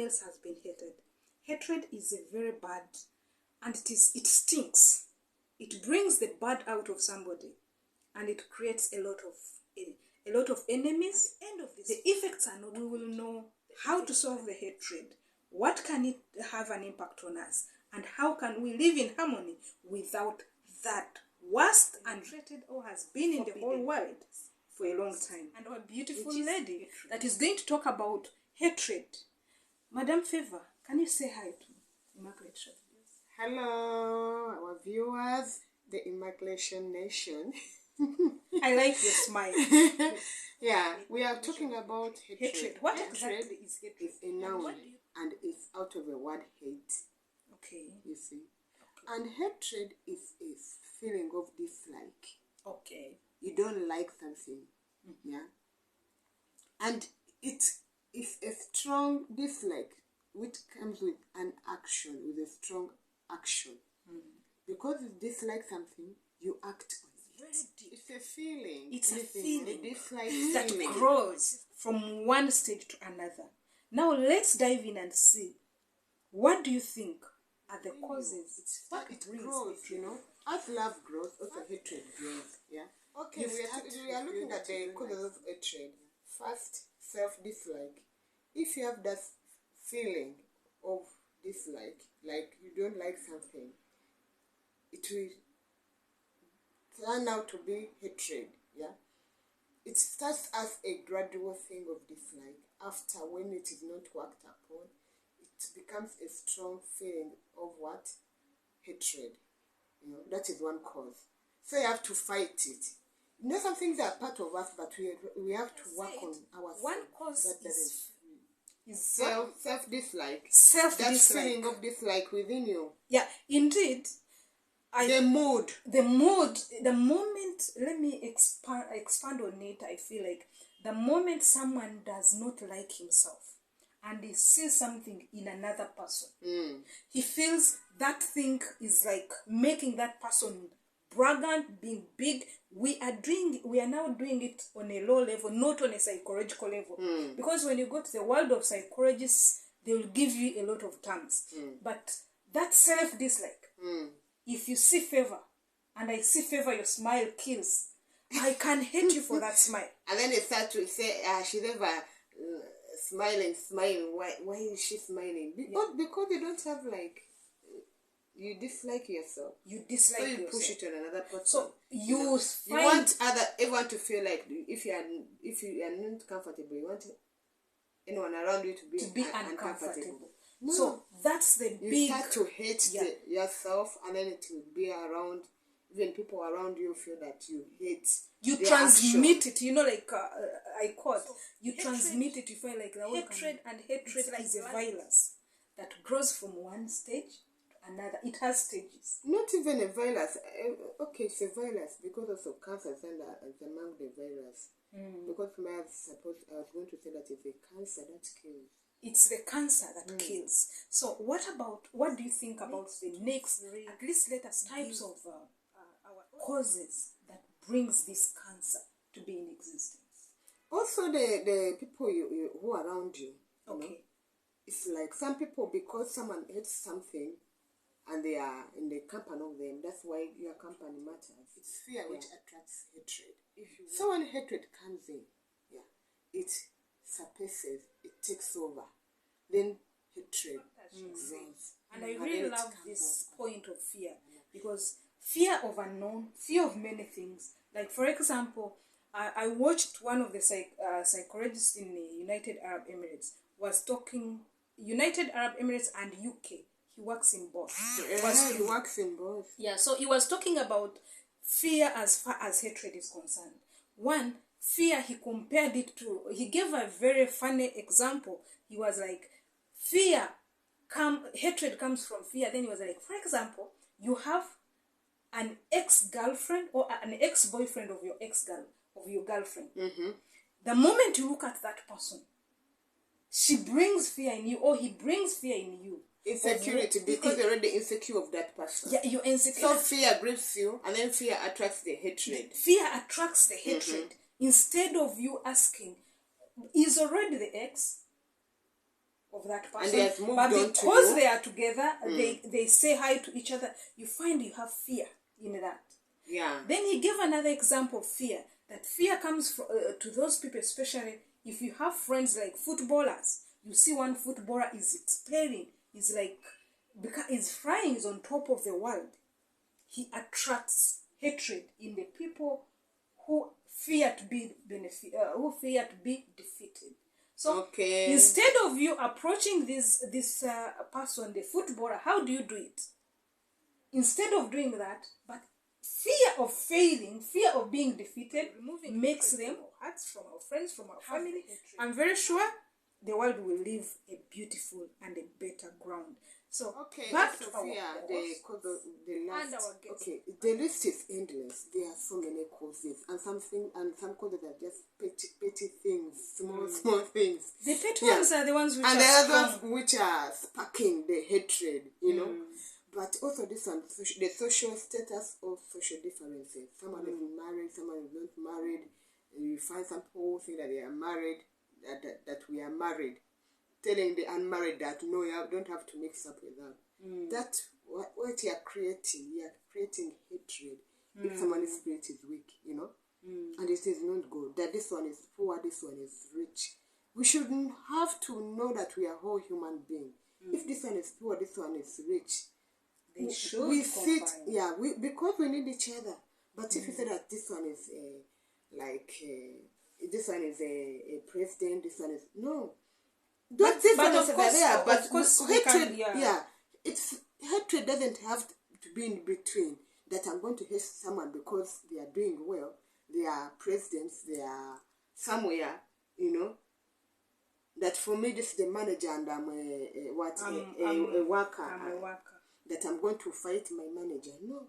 else has been hated. Hatred is a very bad, and it stinks. It brings the bad out of somebody, and it creates a lot of enemies. At the end of this, the effects are not. We will know how to solve the hatred. What can it have an impact on us, and how can we live in harmony without that worst and hated or has been in the whole world for a long time. And our beautiful lady that is going to talk about hatred. Madam Favor, can you say hi to Immaculate Show? Hello, our viewers, the Immaculation Nation. I like your smile. Yeah, we are talking about hatred. What exactly is hatred? It's a noun and it's out of the word hate. Okay. You see? Okay. And hatred is a feeling of dislike. Okay. You don't like something. Mm-hmm. Yeah? And it is a strong dislike which comes with an action, with a strong action. Mm-hmm. Because you dislike something, you act on it. It's a feeling. It's a feeling that grows from one stage to another. Now let's dive in and see, what do you think are the causes? It grows, you know. As love grows, also hatred grows. Yeah. Okay, we are looking at the causes of hatred. First, self-dislike. If you have that feeling of dislike, like you don't like something, it will turn out to be hatred. Yeah. It starts as a gradual thing of dislike. After, when it is not worked upon, it becomes a strong feeling of what? Hatred. You know, that is one cause. So you have to fight it. You know, some things are part of us, but we have to work on ourselves. One cause is self-dislike. Self-dislike. That feeling of dislike within you. Yeah, indeed. The mood. The moment, let me expand on it. I feel like the moment someone does not like himself and he sees something in another person, he feels that thing is like making that person braggant, being big. We are now doing it on a low level, not on a psychological level. Because when you go to the world of psychologists, they will give you a lot of terms. But that self-dislike, if you see Favor, and I see Favor, your smile kills. I can hate you for that smile. And then they start to say, she's never smiling. Why is she smiling? Because you don't have, like, you dislike yourself. You dislike yourself. So you push it on another person. So you want everyone to feel like, if you are not comfortable, you want anyone around you to be uncomfortable. No. So that's the big... You start to hate yourself, and then it will be around, even people around you feel that you hate. You transmit it, you know, like I quote, you transmit it, you feel like the hatred, and hatred is a virus that grows from one stage to another. It has stages. Not even a virus. Okay, it's a virus because also cancer is among the virus. Because I was going to say that it's a cancer that kills. It's the cancer that kills. So what do you think about the next, at least let us types of our causes that brings this cancer to be in existence? Also the people who are around you. Okay. You know, it's like some people, because someone hates something and they are in the company of them, that's why your company matters. It's fear which attracts hatred. So when hatred comes in, it surfaces, it takes over, then hatred grows. And I really love this point of fear, because fear of unknown, fear of many things. Like, for example, I watched one of the psychologists in the United Arab Emirates was talking, United Arab Emirates and UK. He works in both. He works in both. Yeah, so he was talking about fear as far as hatred is concerned. One, fear, he compared it to, he gave a very funny example. He was like, hatred comes from fear. Then he was like, for example, you have an ex-girlfriend or an ex-boyfriend of your girlfriend. The moment you look at that person, she brings fear in you, or he brings fear in you. Insecurity, because you're already insecure of that person. Yeah, you're insecure. So fear grips you, and then fear attracts the hatred. Fear attracts the hatred. Instead of you asking, is already the ex, of that person. And they have moved but on because to they are together, they say hi to each other. You find you have fear in that. Yeah. Then he gave another example of fear. That fear comes to those people, especially if you have friends like footballers. You see one footballer is expelling, is like, because he's flying, is on top of the world. He attracts hatred in the people who fear to be defeated. So instead of you approaching this person, the footballer, how do you do it? Instead of doing that, but fear of failing, fear of being defeated, makes them hearts from our friends, from our family. I'm very sure the world will live a beautiful and a better ground. So back to Sophia, the list is endless. There are so many causes, and some causes are just petty things, small things. The petty ones are the ones which and are the strong. others which are sparking the hatred, you know. But also this one, the social status or social differences. Someone is married, someone is not married. You find some people who think that they are married, that we are married, telling the unmarried that no, you don't have to mix up with them. That's what you are creating. You are creating hatred. If someone's spirit is weak, you know, and it is not good. That this one is poor, this one is rich. We shouldn't have to know that we are all human beings. If this one is poor, this one is rich. They should we combine. sit, because we need each other. But if you say that this one is this one is a president, this one is no. But of course, hatred, it's hatred doesn't have to be in between. That I'm going to hate someone because they are doing well, they are presidents, they are somewhere, you know. That for me, this is the manager, and I'm a worker. I'm a worker. That I'm going to fight my manager. No.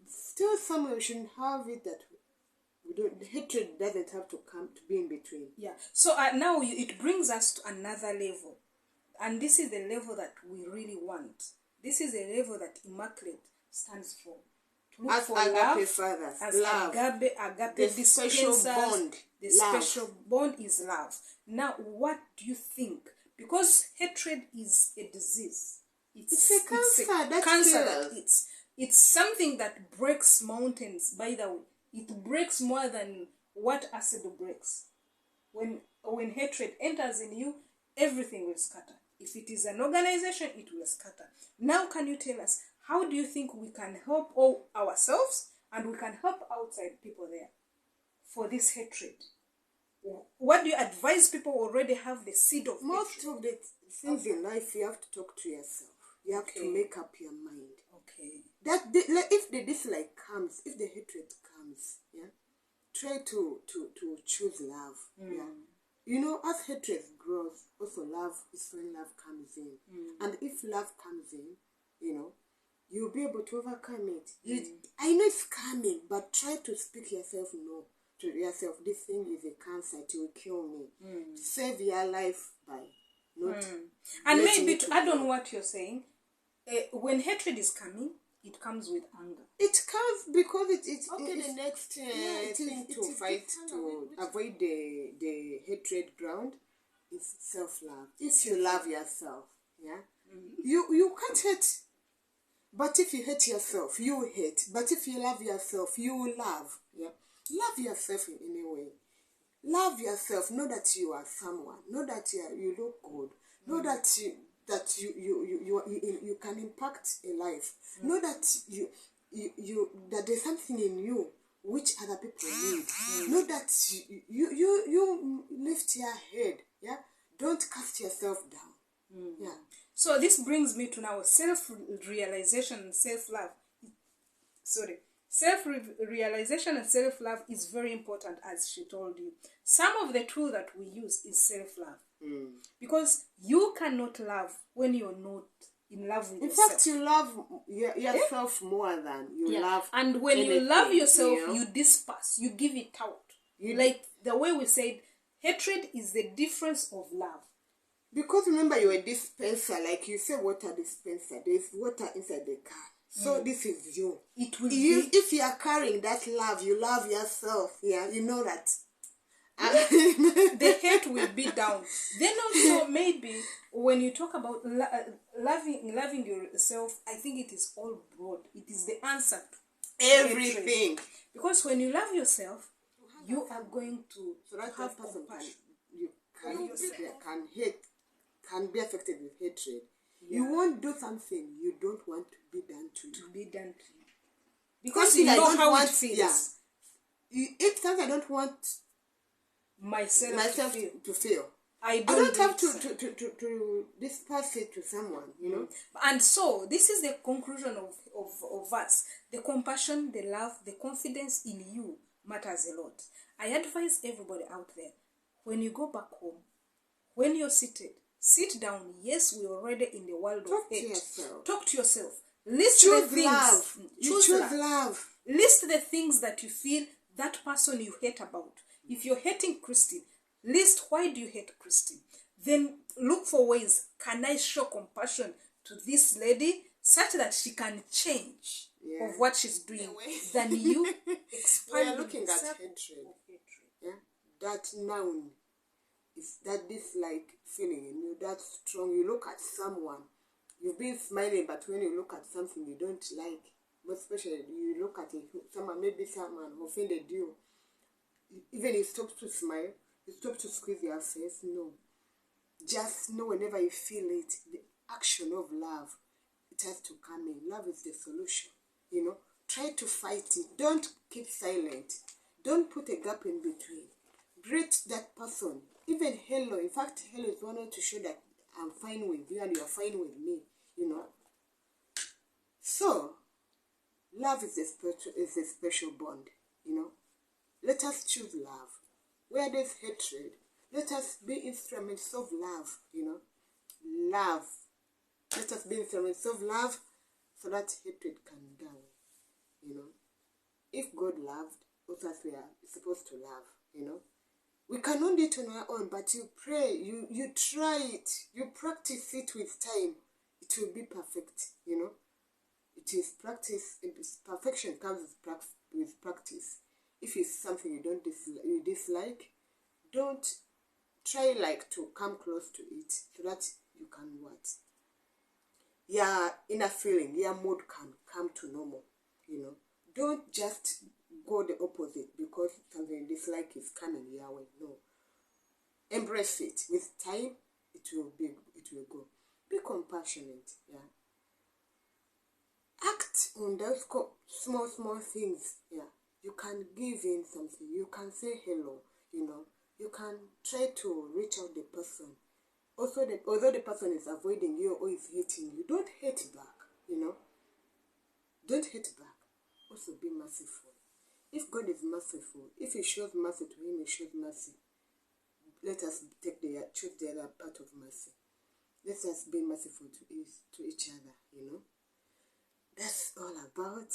Still, somewhere we shouldn't have it that hatred doesn't have to come to be in between. Yeah. So now it brings us to another level. And this is the level that we really want. This is a level that Immaculate stands for. To look as for agape love, fathers, as love, agape the special bond. The love. special bond is love. Now, what do you think? Because hatred is a disease. It's a cancer that it's something that breaks mountains. By the way, it breaks more than what acid breaks. When hatred enters in you, everything will scatter. If it is an organization, it will scatter. Now, can you tell us, how do you think we can help all ourselves and we can help outside people there for this hatred? What do you advise people who already have the seed of most hatred? of the things in life, you have to talk to yourself. You have to make up your mind. Okay. If the dislike comes, if the hatred comes, try to choose love. Yeah. You know, as hatred grows, also love is when love comes in. And if love comes in, you know, you'll be able to overcome it. I know it's coming, but try to speak yourself no. To yourself, this thing is a cancer, it will kill me. Save your life by not. And maybe to add on what you're saying, when hatred is coming, it comes with anger. It comes because it's the next thing to fight to avoid the hatred ground is self-love. If you love yourself, you can't hate. But if you hate yourself, you will hate. But if you love yourself, you will love. Yeah. Love yourself in any way. Love yourself. Know that you are someone. Know that you look good. Know that you can impact a life. Know that that there's something in you which other people need. Know that you lift your head. Yeah. Don't cast yourself down. Yeah. So this brings me to now self-realization and self-love. Self-realization and self-love is very important, as she told you. Some of the tool that we use is self-love. Because you cannot love when you're not in love with yourself. In fact, you love yourself more than you love. And when you love yourself, you disperse, you give it out. Like the way we said, hatred is the difference of love. Because remember, you're a dispenser, like you say, water dispenser. There's water inside the car. So this is you. It will if you are carrying that love, you love yourself. Yeah, you know that The hate will be down. Then also maybe when you talk about loving yourself, I think it is all broad. It is the answer to everything. hatred. Because when you love yourself, you are going to So that have person compassion. can be affected with hatred. Yeah. You won't do something you don't want to be done to you. Because Something you know I don't how want, it feels. Yeah. It's something I don't want myself to feel. I don't have to disperse it to someone, you know. And so this is the conclusion of us. The compassion, the love, the confidence in you matters a lot. I advise everybody out there, when you go back home, when you're seated, sit down. Yes, we're already in the world of hate. Talk to yourself. List the things. Love. Choose love. List the things that you feel that person you hate about. If you're hating Christine, list why do you hate Christine. Then look for ways, can I show compassion to this lady such that she can change of what she's doing than you expanding. We are looking at hatred. Yeah? That noun is that dislike feeling in you, that strong. You look at someone, you've been smiling, but when you look at something you don't like, most especially you look at someone, maybe someone offended you, even you stop to smile, you stop to squeeze your face. No. Just know whenever you feel it, the action of love, it has to come in. Love is the solution, you know. Try to fight it. Don't keep silent. Don't put a gap in between. Greet that person. Even hello. In fact, hello is one way to show that I'm fine with you and you're fine with me, you know. So, love is a special bond, you know. Let us choose love. Where there's hatred, let us be instruments of love, you know. Love. Let us be instruments of love so that hatred can die, you know. If God loved, also as we are supposed to love, you know. We cannot do it on our own, but you pray, you try it, you practice it with time. It will be perfect, you know. It is practice. Perfection comes with practice. If it's something you dislike, don't try to come close to it so that you can what? Your inner feeling, your mood can come to normal, you know. Don't just go the opposite because something you dislike is coming your way. No. Embrace it. With time, it will go. Be compassionate, yeah. Act on those small things, yeah. You can give in something. You can say hello, you know. You can try to reach out the person. Also, although the person is avoiding you or is hating you, don't hate back, you know. Don't hate back. Also, be merciful. If God is merciful, if He shows mercy to him, He shows mercy. Let us choose the other part of mercy. Let us be merciful to each other, you know. That's all about